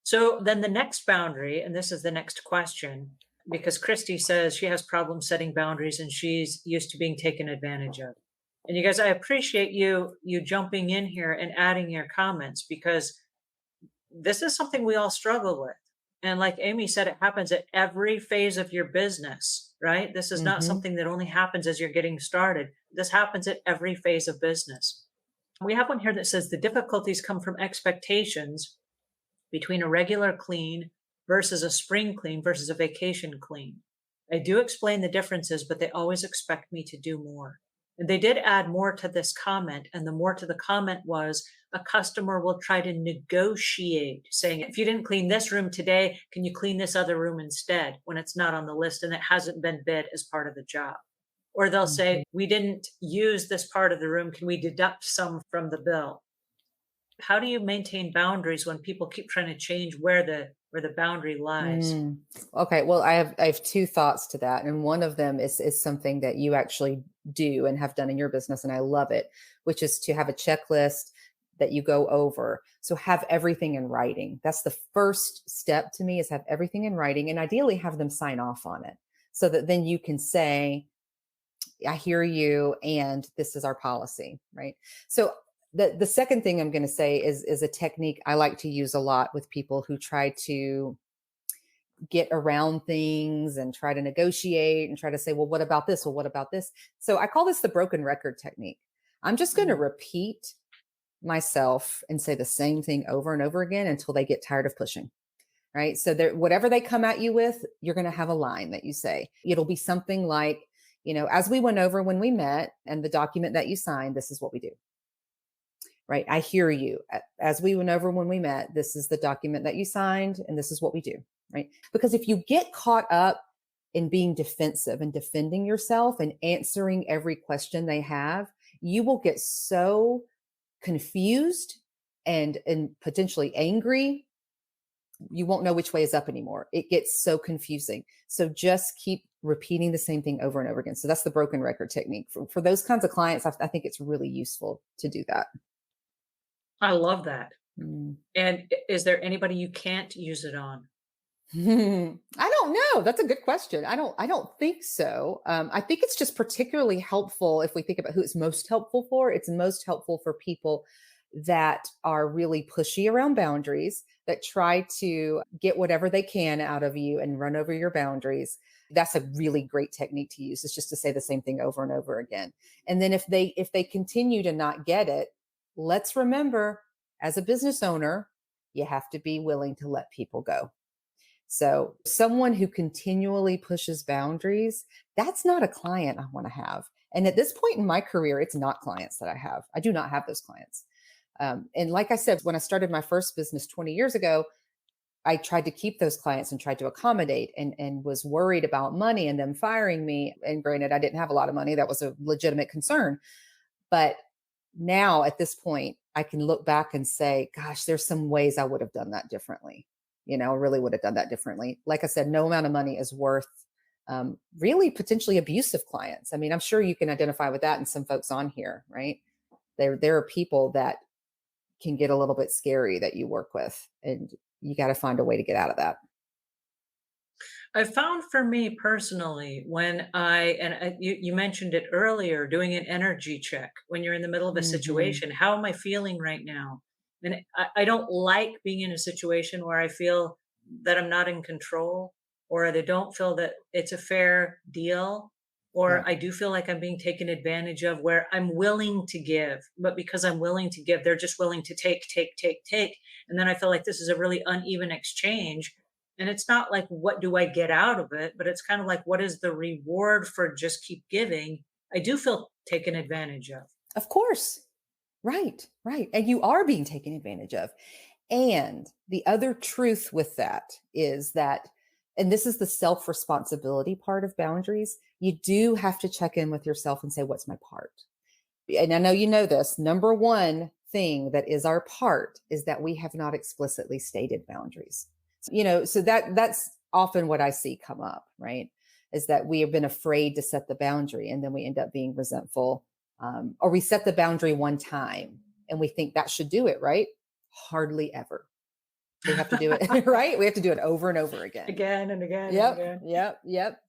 So then the next boundary, and this is the next question, because Christy says she has problems setting boundaries and she's used to being taken advantage of. And you guys, I appreciate you jumping in here and adding your comments because this is something we all struggle with. And like Amy said, it happens at every phase of your business, right? This is not Hmm. something that only happens as you're getting started. This happens at every phase of business. We have one here that says the difficulties come from expectations between a regular clean versus a spring clean versus a vacation clean. I do explain the differences, but they always expect me to do more. And they did add more to this comment. And the more to the comment was a customer will try to negotiate, saying, if you didn't clean this room today, can you clean this other room instead when it's not on the list and it hasn't been bid as part of the job? Or they'll say, Hmm. we didn't use this part of the room. Can we deduct some from the bill? How do you maintain boundaries when people keep trying to change where the boundary lies? Mm. Okay. Well, I have two thoughts to that, and one of them is something that you actually do and have done in your business, and I love it, which is to have a checklist that you go over. So have everything in writing. That's the first step to me is have everything in writing, and ideally have them sign off on it, so that then you can say, "I hear you, and this is our policy." Right. So the second thing I'm going to say is a technique I like to use a lot with people who try to get around things and try to negotiate and try to say, well, what about this? Well, what about this? So I call this the broken record technique. I'm just going to Mm. repeat myself and say the same thing over and over again until they get tired of pushing. Right. So whatever they come at you with, you're going to have a line that you say. It'll be something like, as we went over when we met and the document that you signed, this is what we do. Right. I hear you. As we went over when we met, this is the document that you signed, and this is what we do. Right. Because if you get caught up in being defensive and defending yourself and answering every question they have, you will get so confused and potentially angry. You won't know which way is up anymore. It gets so confusing. So just keep repeating the same thing over and over again. So that's the broken record technique. For those kinds of clients, I think it's really useful to do that. I love that. Mm. And is there anybody you can't use it on? I don't know. That's a good question. I don't think so. I think it's just particularly helpful if we think about who it's most helpful for. It's most helpful for people that are really pushy around boundaries, that try to get whatever they can out of you and run over your boundaries. That's a really great technique to use. It's just to say the same thing over and over again. And then if they continue to not get it, let's remember, as a business owner, you have to be willing to let people go. So, someone who continually pushes boundaries, that's not a client I want to have. And at this point in my career, it's not clients that I have. I do not have those clients. And like I said, when I started my first business 20 years ago, I tried to keep those clients and tried to accommodate and was worried about money and them firing me. And granted, I didn't have a lot of money. That was a legitimate concern. But now at this point, I can look back and say, gosh, there's some ways I would have done that differently. Really would have done that differently. Like I said, no amount of money is worth really potentially abusive clients. I mean, I'm sure you can identify with that in some folks on here, right? There are people that can get a little bit scary that you work with, and you got to find a way to get out of that. I found for me personally, when you mentioned it earlier, doing an energy check when you're in the middle of a Hmm. situation. How am I feeling right now? And I don't like being in a situation where I feel that I'm not in control, or I don't feel that it's a fair deal, Yeah. or I do feel like I'm being taken advantage of, where I'm willing to give, but because I'm willing to give, they're just willing to take, take, take, take. And then I feel like this is a really uneven exchange, and it's not like, what do I get out of it? But it's kind of like, what is the reward for just keep giving? I do feel taken advantage of. Of course. Right, right. And you are being taken advantage of. And the other truth with that is that, and this is the self responsibility part of boundaries, you do have to check in with yourself and say, what's my part? And I know you know this. Number one thing that is our part is that we have not explicitly stated boundaries. So that's often what I see come up, right? Is that we have been afraid to set the boundary, and then we end up being resentful, or we set the boundary one time and we think that should do it, right? Hardly ever. We have to do it, right? We have to do it over and over again. Again and again and Yep, again. yep, yep.